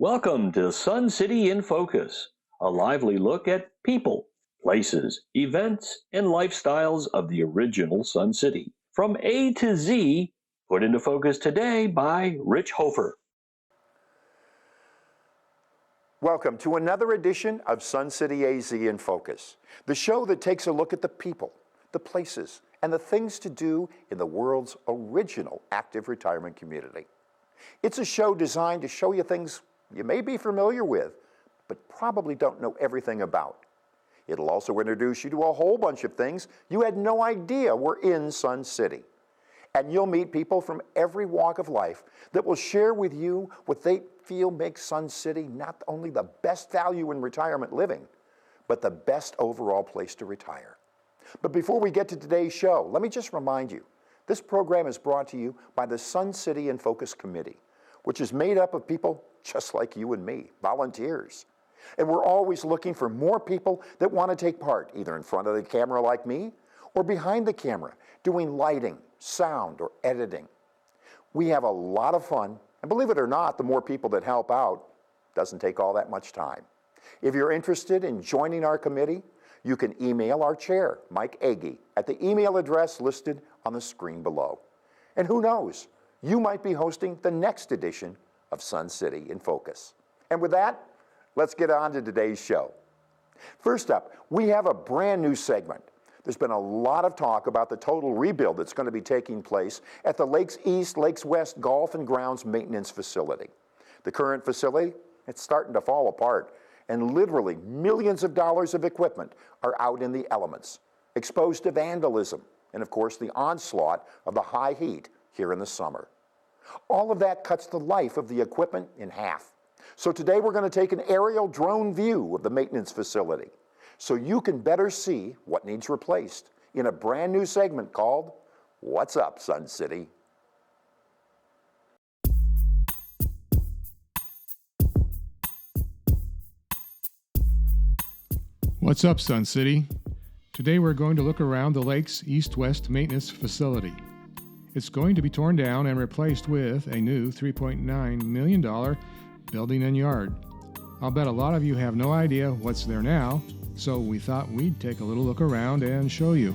Welcome to Sun City in Focus, a lively look at people, places, events, and lifestyles of the original Sun City. From A to Z, put into focus today by Rich Hofer. Welcome to another edition of Sun City AZ in Focus, the show that takes a look at the people, the places, and the things to do in the world's original active retirement community. It's a show designed to show you things you may be familiar with, but probably don't know everything about. It'll also introduce you to a whole bunch of things you had no idea were in Sun City. And you'll meet people from every walk of life that will share with you what they feel makes Sun City not only the best value in retirement living, but the best overall place to retire. But before we get to today's show, let me just remind you, this program is brought to you by the Sun City in Focus Committee, which is made up of people just like you and me, volunteers. And we're always looking for more people that want to take part, either in front of the camera like me, or behind the camera, doing lighting, sound, or editing. We have a lot of fun, and believe it or not, the more people that help out doesn't take all that much time. If you're interested in joining our committee, you can email our chair, Mike Agee, at the email address listed on the screen below. And who knows, you might be hosting the next edition of Sun City in Focus. And with that, let's get on to today's show. First up, we have a brand new segment. There's been a lot of talk about the total rebuild that's going to be taking place at the Lakes East, Lakes West Golf and Grounds Maintenance Facility. The current facility, it's starting to fall apart, and literally millions of dollars of equipment are out in the elements, exposed to vandalism, and of course the onslaught of the high heat here in the summer. All of that cuts the life of the equipment in half. So today we're going to take an aerial drone view of the maintenance facility so you can better see what needs replaced in a brand new segment called What's Up, Sun City? What's up, Sun City? Today we're going to look around the Lakes East-West Maintenance Facility. It's going to be torn down and replaced with a new $3.9 million building and yard. I'll bet a lot of you have no idea what's there now, so we thought we'd take a little look around and show you.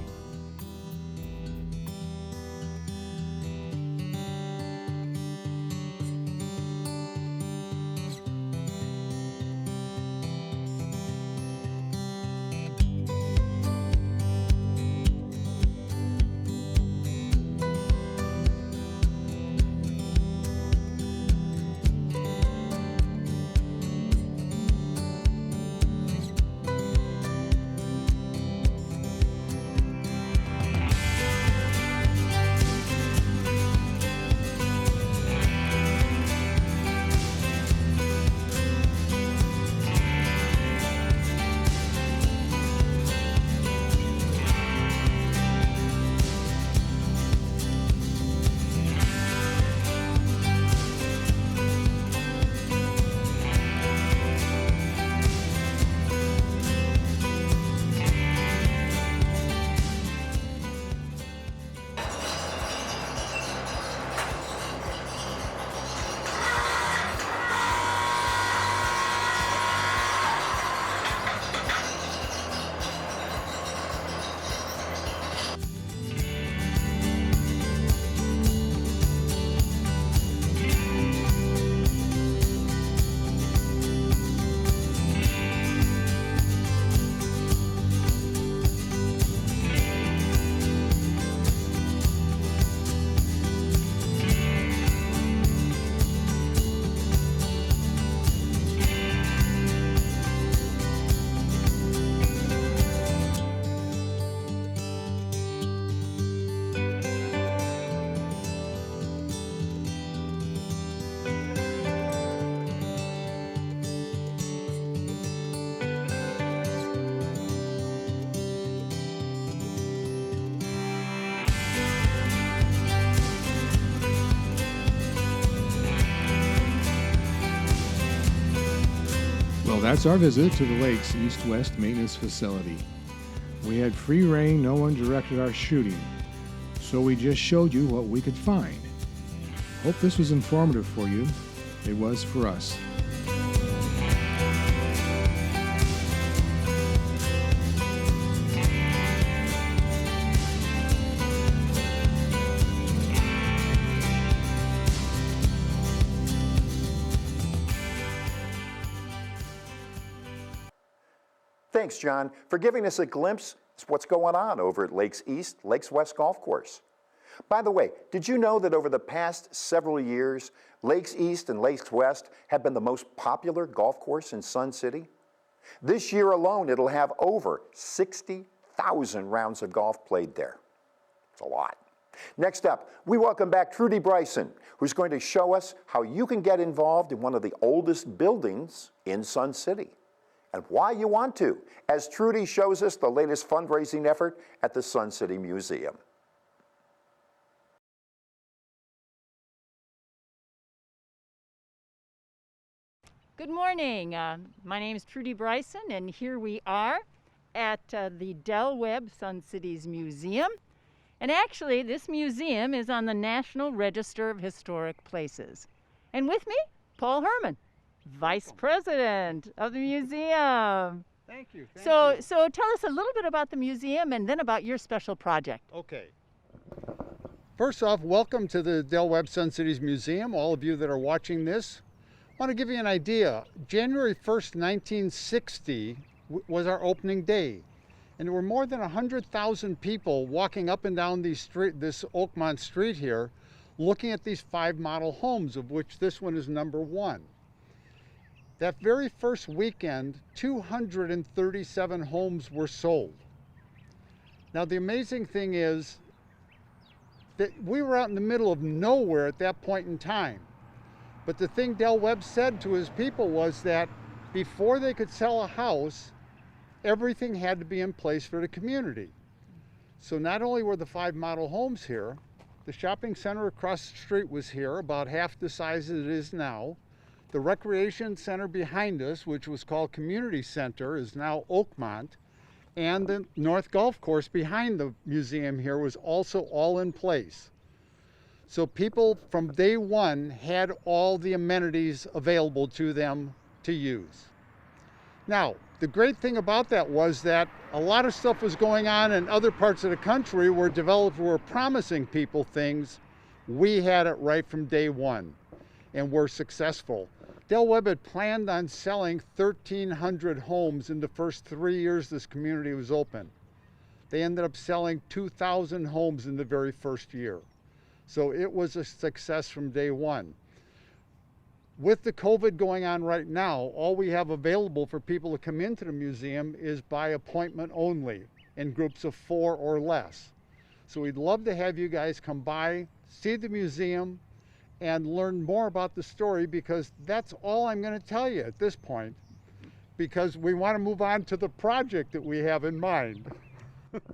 Well, that's our visit to the Lakes East-West Maintenance Facility. We had free rein, no one directed our shooting, so we just showed you what we could find. Hope this was informative for you. It was for us. Thanks, John, for giving us a glimpse of what's going on over at Lakes East, Lakes West Golf Course. By the way, did you know that over the past several years, Lakes East and Lakes West have been the most popular golf course in Sun City? This year alone, it'll have over 60,000 rounds of golf played there. It's a lot. Next up, we welcome back Trudy Bryson, who's going to show us how you can get involved in one of the oldest buildings in Sun City, and why you want to, as Trudy shows us the latest fundraising effort at the Sun City Museum. Good morning. My name is Trudy Bryson, and here we are at the Del Webb Sun City's Museum. And actually, this museum is on the National Register of Historic Places. And with me, Paul Herman, Vice President of the museum. Thank you. So tell us a little bit about the museum and then about your special project. Okay. First off, welcome to the Del Webb Sun Cities Museum, all of you that are watching this. I want to give you an idea. January 1st, 1960 was our opening day. And there were more than 100,000 people walking up and down this Oakmont Street here, looking at these 5 model homes, of which this one is number 1. That very first weekend, 237 homes were sold. Now the amazing thing is that we were out in the middle of nowhere at that point in time. But the thing Del Webb said to his people was that before they could sell a house, everything had to be in place for the community. So not only were the 5 model homes here, the shopping center across the street was here, about half the size it is now. The recreation center behind us, which was called Community Center, is now Oakmont. And the North Golf Course behind the museum here was also all in place. So people from day one had all the amenities available to them to use. Now, the great thing about that was that a lot of stuff was going on in other parts of the country where developers were promising people things. We had it right from day one, and we're successful. Del Webb had planned on selling 1,300 homes in the first 3 years this community was open. They ended up selling 2,000 homes in the very first year. So it was a success from day one. With the COVID going on right now, all we have available for people to come into the museum is by appointment only, in groups of 4 or less. So we'd love to have you guys come by, see the museum, and learn more about the story, because that's all I'm going to tell you at this point, because we want to move on to the project that we have in mind.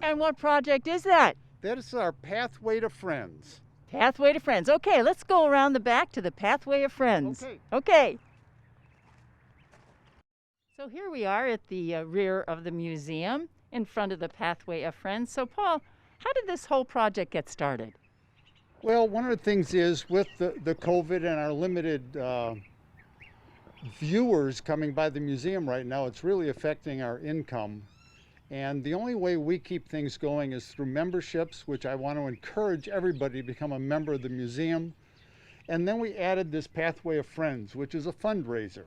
And what project is that? That is our Pathway to Friends. Pathway to Friends. Okay, let's go around the back to the Pathway of Friends. Okay. So here we are at the rear of the museum in front of the Pathway of Friends. So Paul, how did this whole project get started? Well, one of the things is with the COVID and our limited viewers coming by the museum right now, it's really affecting our income. And the only way we keep things going is through memberships, which I want to encourage everybody to become a member of the museum. And then we added this Pathway of Friends, which is a fundraiser.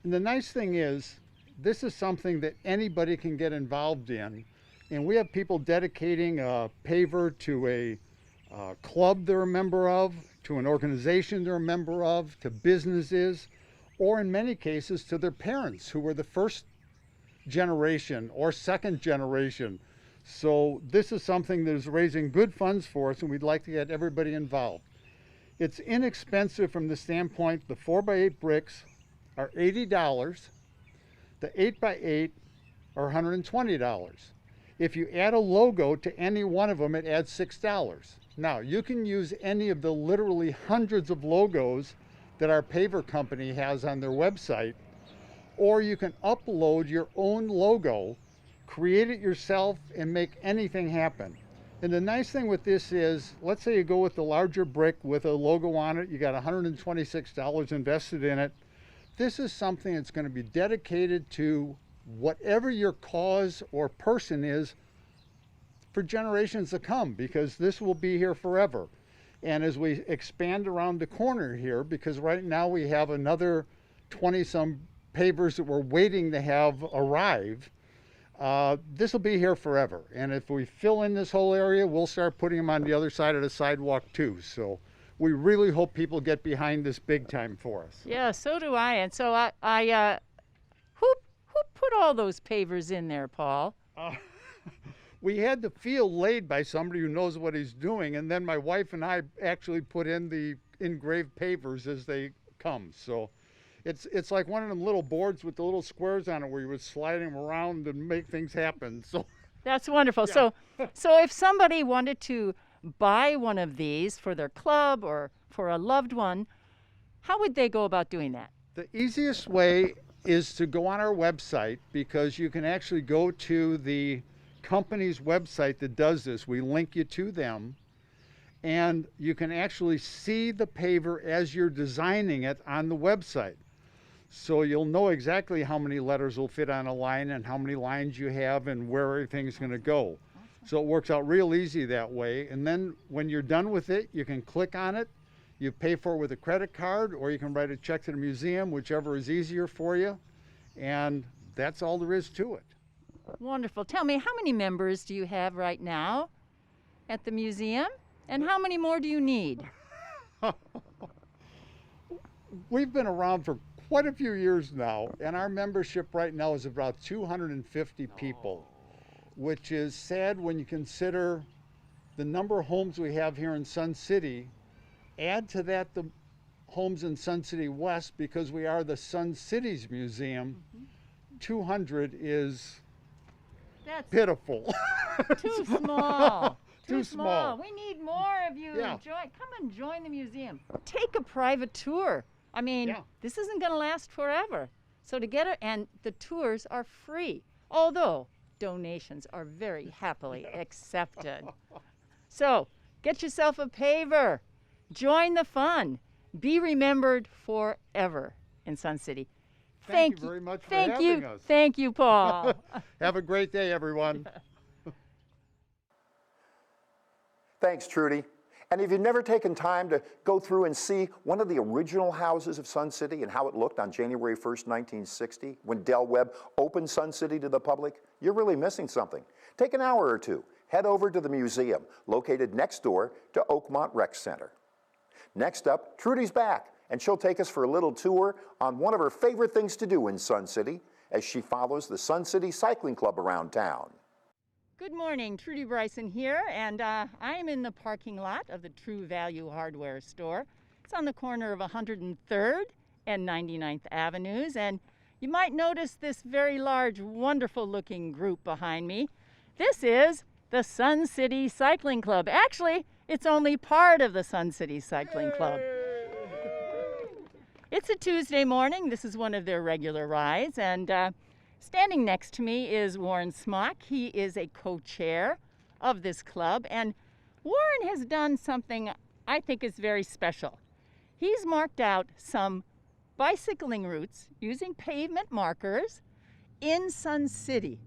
And the nice thing is, this is something that anybody can get involved in. And we have people dedicating a paver to a club they're a member of, to an organization they're a member of, to businesses, or in many cases to their parents who were the first generation or second generation. So this is something that is raising good funds for us, and we'd like to get everybody involved. It's inexpensive from the standpoint the 4x8 bricks are $80, the 8x8 are $120. If you add a logo to any one of them, it adds $6. Now, you can use any of the literally hundreds of logos that our paver company has on their website, or you can upload your own logo, create it yourself, and make anything happen. And the nice thing with this is, let's say you go with the larger brick with a logo on it, you got $126 invested in it. This is something that's going to be dedicated to whatever your cause or person is for generations to come, because this will be here forever. And as we expand around the corner here, because right now we have another 20-some pavers that we're waiting to have arrive, This will be here forever. And if we fill in this whole area, we'll start putting them on the other side of the sidewalk too. So we really hope people get behind this big time for us. Yeah, so do I. And so who put all those pavers in there, Paul? We had the field laid by somebody who knows what he's doing, and then my wife and I actually put in the engraved pavers as they come. So it's like one of them little boards with the little squares on it where you would slide them around and make things happen. So That's wonderful. Yeah. So if somebody wanted to buy one of these for their club or for a loved one, how would they go about doing that? the easiest way is to go on our website, because you can actually go to the company's website that does this. We link you to them, and you can actually see the paver as you're designing it on the website. So you'll know exactly how many letters will fit on a line and how many lines you have and where everything's going to go. So it works out real easy that way. And then when you're done with it, you can click on it. You pay for it with a credit card, or you can write a check to the museum, whichever is easier for you. And that's all there is to it. Wonderful. Tell me, how many members do you have right now at the museum? And how many more do you need? We've been around for quite a few years now, and our membership right now is about 250 people, which is sad when you consider the number of homes we have here in Sun City. Add to that the homes in Sun City West, because we are the Sun Cities Museum. 200 is That's pitiful. too small. Too small. We need more of you. Yeah. Come and join the museum. Take a private tour. I mean, Yeah. this isn't going to last forever. So to get it, and the tours are free, although donations are very happily accepted. So get yourself a paver. Join the fun. Be remembered forever in Sun City. Thank you very much for having us. Thank you, Paul. Have a great day, everyone. Thanks, Trudy. And if you've never taken time to go through and see one of the original houses of Sun City and how it looked on January 1st, 1960, when Del Webb opened Sun City to the public, you're really missing something. Take an hour or two, head over to the museum located next door to Oakmont Rec Center. Next up, Trudy's back, and she'll take us for a little tour on one of her favorite things to do in Sun City as she follows the Sun City Cycling Club around town. Good morning, Trudy Bryson here, and I am in the parking lot of the True Value Hardware store. It's on the corner of 103rd and 99th Avenues, and you might notice this very large, wonderful-looking group behind me. This is the Sun City Cycling Club. Actually, it's only part of the Sun City Cycling Club. It's a Tuesday morning. This is one of their regular rides, and standing next to me is Warren Smock. He is a co-chair of this club, and Warren has done something I think is very special. He's marked out some bicycling routes using pavement markers in Sun City,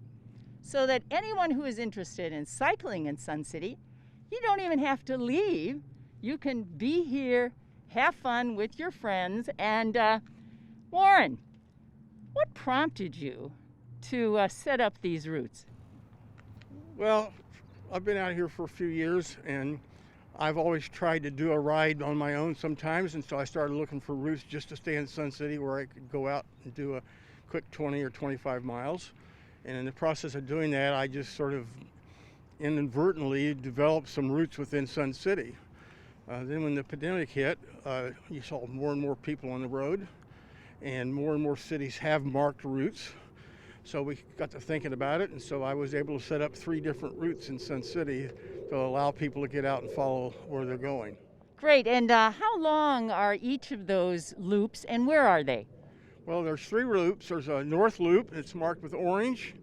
so that anyone who is interested in cycling in Sun City, you don't even have to leave. You can be here, have fun with your friends. And Warren, what prompted you to set up these routes? Well, I've been out here for a few years, and I've always tried to do a ride on my own sometimes, and so I started looking for routes just to stay in Sun City where I could go out and do a quick 20 or 25 miles. And in the process of doing that, I just sort of inadvertently developed some routes within Sun City. Then when the pandemic hit, you saw more and more people on the road, and more cities have marked routes. So we got to thinking about it, and so I was able to set up 3 different routes in Sun City to allow people to get out and follow where they're going. Great, and how long are each of those loops, and where are they? Well, there's 3 loops. There's a north loop, it's marked with orange.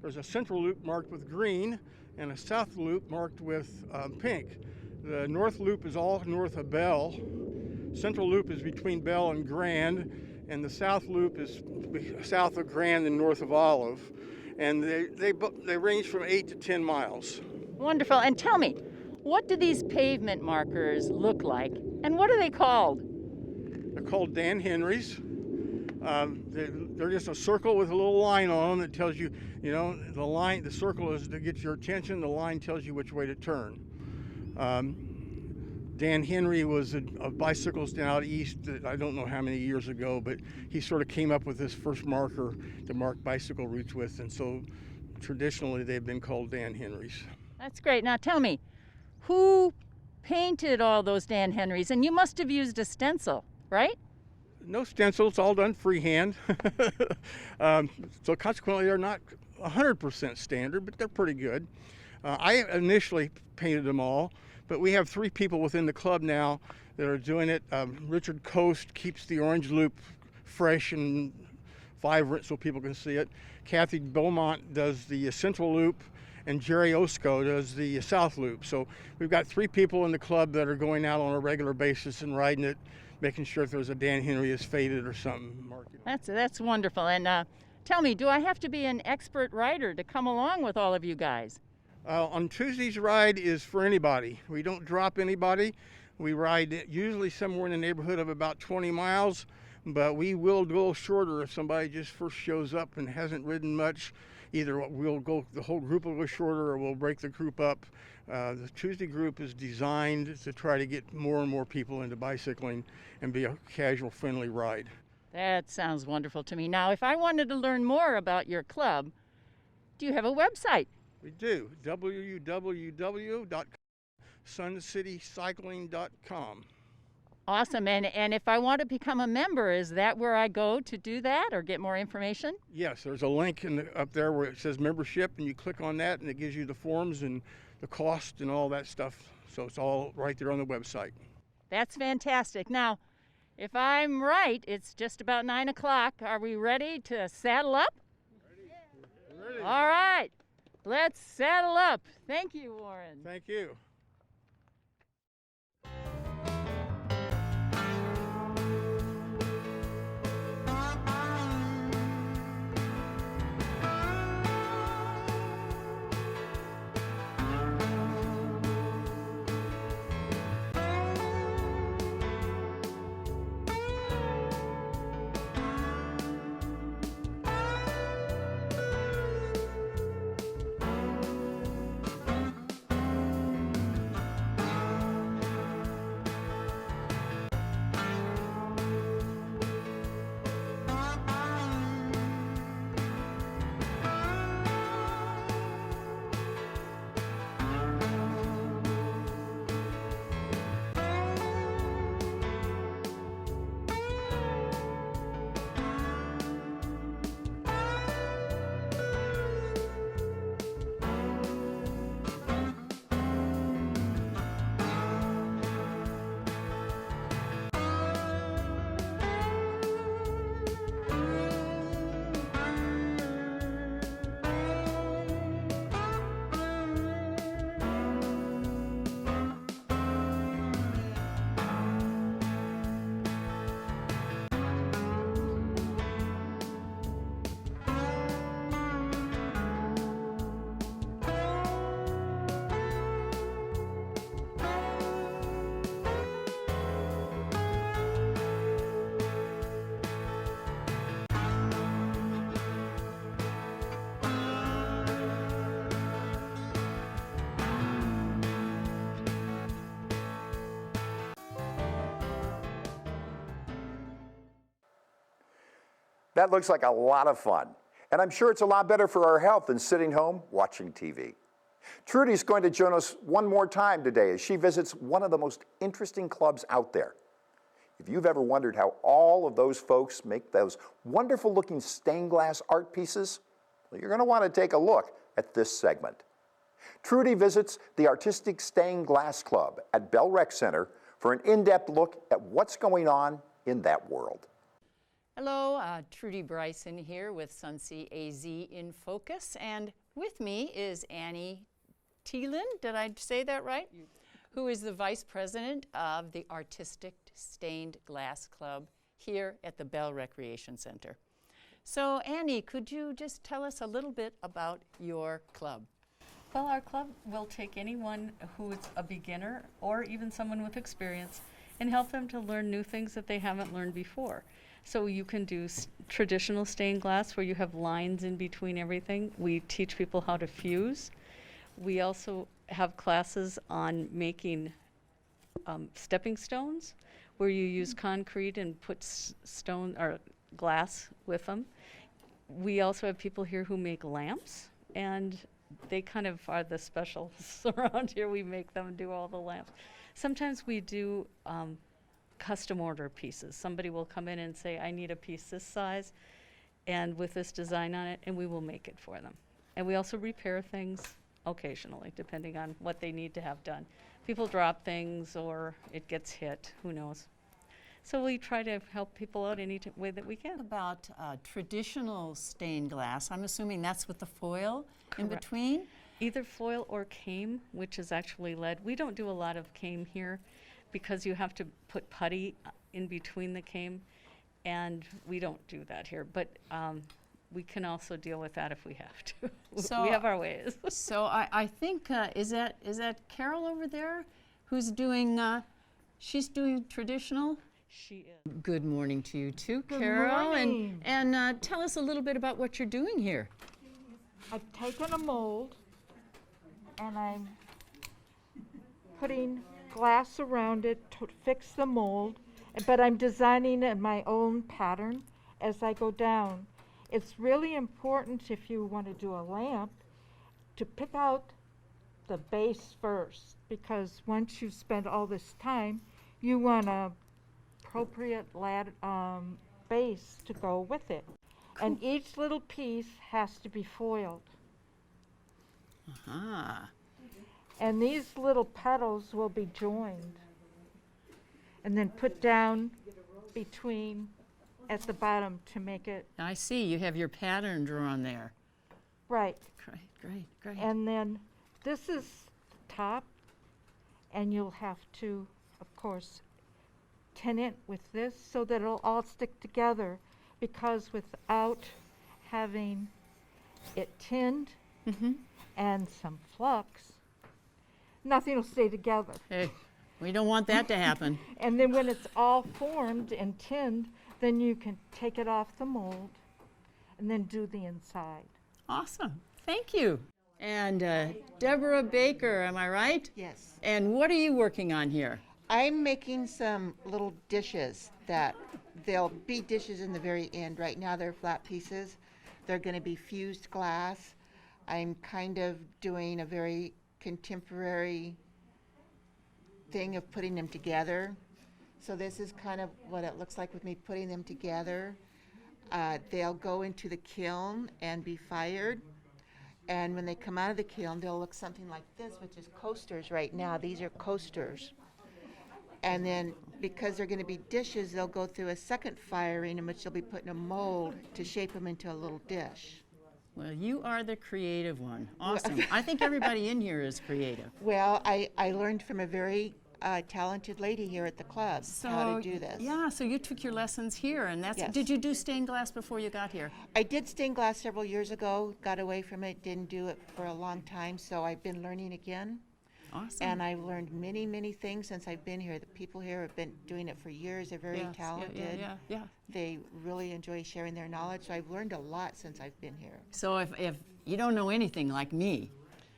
There's a central loop marked with green, and a south loop marked with pink. The north loop is all north of Bell. Central loop is between Bell and Grand, and the south loop is south of Grand and north of Olive. And they range from 8 to 10 miles. Wonderful, and tell me, what do these pavement markers look like, and what are they called? They're called Dan Henry's, They're just a circle with a little line on them that tells you, the circle is to get your attention, the line tells you which way to turn. Dan Henry was a bicyclist out east, I don't know how many years ago, but he sort of came up with this first marker to mark bicycle routes with, and so traditionally they've been called Dan Henrys. That's great. Now tell me, who painted all those Dan Henrys? And you must have used a stencil, right? No stencil, it's all done freehand. So consequently they're not 100% standard, but they're pretty good. I initially painted them all, but we have 3 people within the club now that are doing it. Richard Coast keeps the orange loop fresh and vibrant so people can see it. Kathy Beaumont does the central loop, and Jerry Osco does the south loop. So we've got 3 people in the club that are going out on a regular basis and riding it, making sure if there's a Dan Henry is faded or something. That's wonderful. And tell me, do I have to be an expert rider to come along with all of you guys? On Tuesday's ride is for anybody. We don't drop anybody. We ride usually somewhere in the neighborhood of about 20 miles, but we will go shorter if somebody just first shows up and hasn't ridden much. Either the whole group will go shorter, or we'll break the group up. The Tuesday group is designed to try to get more and more people into bicycling and be a casual, friendly ride. That sounds wonderful to me. Now, if I wanted to learn more about your club, do you have a website? We do, www.suncitycycling.com. Awesome. And if I want to become a member, is that where I go to do that or get more information? Yes, there's a link up there where it says membership, and you click on that and it gives you the forms and the cost and all that stuff. So it's all right there on the website. That's fantastic. Now, if I'm right, it's just about 9 o'clock. Are we ready to saddle up? Ready. All right. Let's saddle up. Thank you, Warren. Thank you. That looks like a lot of fun. And I'm sure it's a lot better for our health than sitting home watching TV. Trudy's going to join us one more time today as she visits one of the most interesting clubs out there. If you've ever wondered how all of those folks make those wonderful looking stained glass art pieces, well, you're going to want to take a look at this segment. Trudy visits the Artistic Stained Glass Club at Bell Rec Center for an in-depth look at what's going on in that world. Hello, Trudy Bryson here with Suncy AZ in Focus, and with me is Annie Thielen, did I say that right? Who is the Vice President of the Artistic Stained Glass Club here at the Bell Recreation Center. So Annie, could you just tell us a little bit about your club? Well, our club will take anyone who is a beginner or even someone with experience and help them to learn new things that they haven't learned before. So you can do traditional stained glass where you have lines in between everything. We teach people how to fuse. We also have classes on making stepping stones where you use concrete and put stone or glass with them. We also have people here who make lamps, and they kind of are the specialists around here. We make them do all the lamps. Sometimes we do custom order pieces. Somebody will come in and say, I need a piece this size and with this design on it, and we will make it for them. And we also repair things occasionally, depending on what they need to have done. People drop things or it gets hit, who knows. So we try to help people out any way that we can. About traditional stained glass, I'm assuming that's with the foil in Correct. between? Either foil or came, which is actually lead. We don't do a lot of came here because you have to put putty in between the came, and we don't do that here. But we can also deal with that if we have to. So- we have our ways. So I think, is that Carol over there who's doing, she's doing traditional? She is. Good morning to you too, Good Carol. morning. And tell us a little bit about what you're doing here. I've taken a mold and I'm putting glass around it to fix the mold, but I'm designing in my own pattern as I go down. It's really important if you want to do a lamp to pick out the base first, because once you've spent all this time, you want a appropriate base to go with it. And each little piece has to be foiled. Ah, And these little petals will be joined and then put down between at the bottom to make it I see. You have your pattern drawn there. right. Great. And then this is top, and you'll have to, of course, tin it with this so that it'll all stick together, because without having it tinned and some flux, nothing will stay together. Hey, we don't want that to happen. And then when it's all formed and tinned, then you can take it off the mold and then do the inside. Awesome. Thank you. And Deborah Baker, am I right? Yes. And what are you working on here? I'm making some little dishes that they'll be dishes in the very end. Right now they're flat pieces. They're going to be fused glass. I'm kind of doing a very contemporary thing of putting them together. So this is kind of what it looks like with me putting them together. They'll go into the kiln and be fired. And when they come out of the kiln, they'll look something like this, which is coasters right now. These are coasters. And then because they're going to be dishes, they'll go through a second firing in which they'll be put in a mold to shape them into a little dish. Well, you are the creative one. Awesome. I think everybody in here is creative. Well, I learned from a very talented lady here at the club how to do this. Yeah, so you took your lessons here, and that's. Yes. Did you do stained glass before you got here? I did stained glass several years ago, got away from it, didn't do it for a long time, so I've been learning again. Awesome. And I've learned many, many things since I've been here. The people here have been doing it for years. They're very Yes, talented. Yeah. They really enjoy sharing their knowledge, so I've learned a lot since I've been here. So if you don't know anything like me,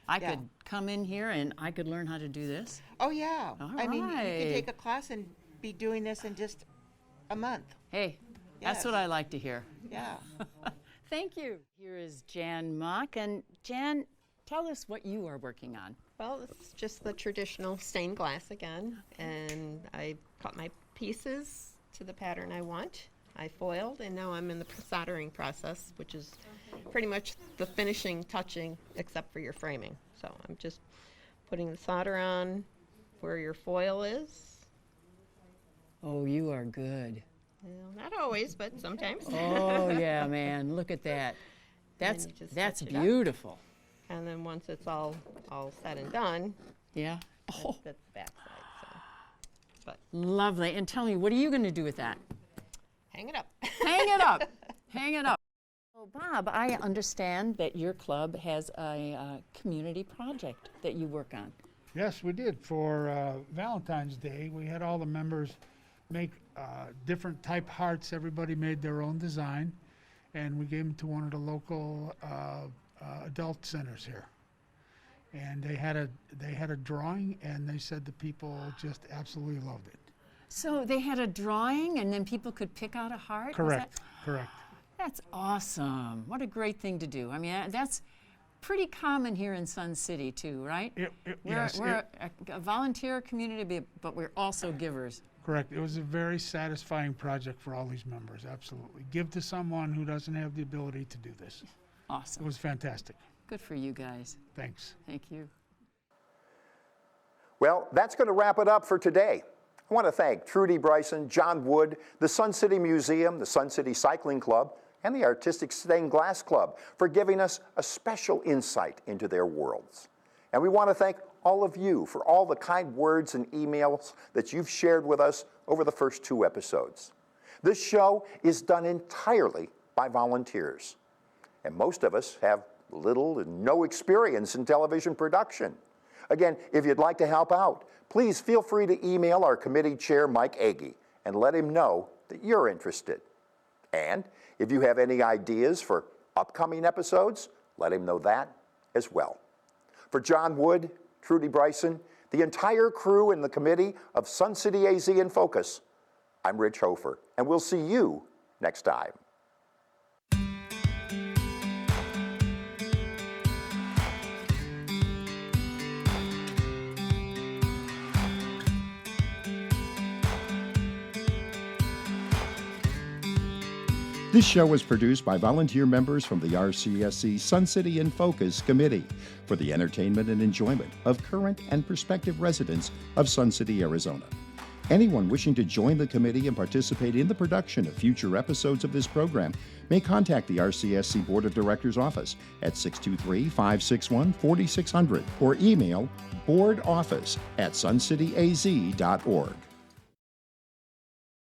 I Yeah. could come in here and I could learn how to do this. Oh, yeah. All I mean, you right. could take a class and be doing this in just a month. Hey, that's Yes. what I like to hear. Yeah. Thank you. Here is Jan Mock, and Jan, tell us what you are working on. Well, it's just the traditional stained glass again, and I cut my pieces to the pattern I want. I foiled, and now I'm in the soldering process, which is pretty much the finishing touching except for your framing. So I'm just putting the solder on where your foil is. Oh, you are good. Well, not always, but sometimes. Oh, yeah, man, look at that. That's you just that's touch it up. beautiful. And then once it's all said and done, Yeah. Oh, that's the back side. So, lovely. And tell me, what are you going to do with that? hang it up. Hang it up. Hang it up. So, Bob, I understand that your club has a community project that you work on. Yes, we did. For Valentine's Day, we had all the members make different type hearts. Everybody made their own design, and we gave them to one of the local adult centers here. And they had a drawing, and they said the people just absolutely loved it. So they had a drawing, and then people could pick out a heart? Correct, correct. That's awesome. What a great thing to do. I mean, that's pretty common here in Sun City, too, right? We're a volunteer community, but we're also givers. Correct. It was a very satisfying project for all these members, absolutely. Give to someone who doesn't have the ability to do this. Awesome. It was fantastic. Good for you guys. Thanks. Thank you. Well, that's going to wrap it up for today. I want to thank Trudy Bryson, John Wood, the Sun City Museum, the Sun City Cycling Club, and the Artistic Stained Glass Club for giving us a special insight into their worlds. And we want to thank all of you for all the kind words and emails that you've shared with us over the first 2 episodes. This show is done entirely by volunteers, and most of us have little and no experience in television production. Again, if you'd like to help out, please feel free to email our committee chair, Mike Agee, and let him know that you're interested. And if you have any ideas for upcoming episodes, let him know that as well. For John Wood, Trudy Bryson, the entire crew and the committee of Sun City AZ in Focus, I'm Rich Hofer, and we'll see you next time. This show was produced by volunteer members from the RCSC Sun City in Focus Committee for the entertainment and enjoyment of current and prospective residents of Sun City, Arizona. Anyone wishing to join the committee and participate in the production of future episodes of this program may contact the RCSC Board of Directors office at 623-561-4600 or email boardoffice@suncityaz.org.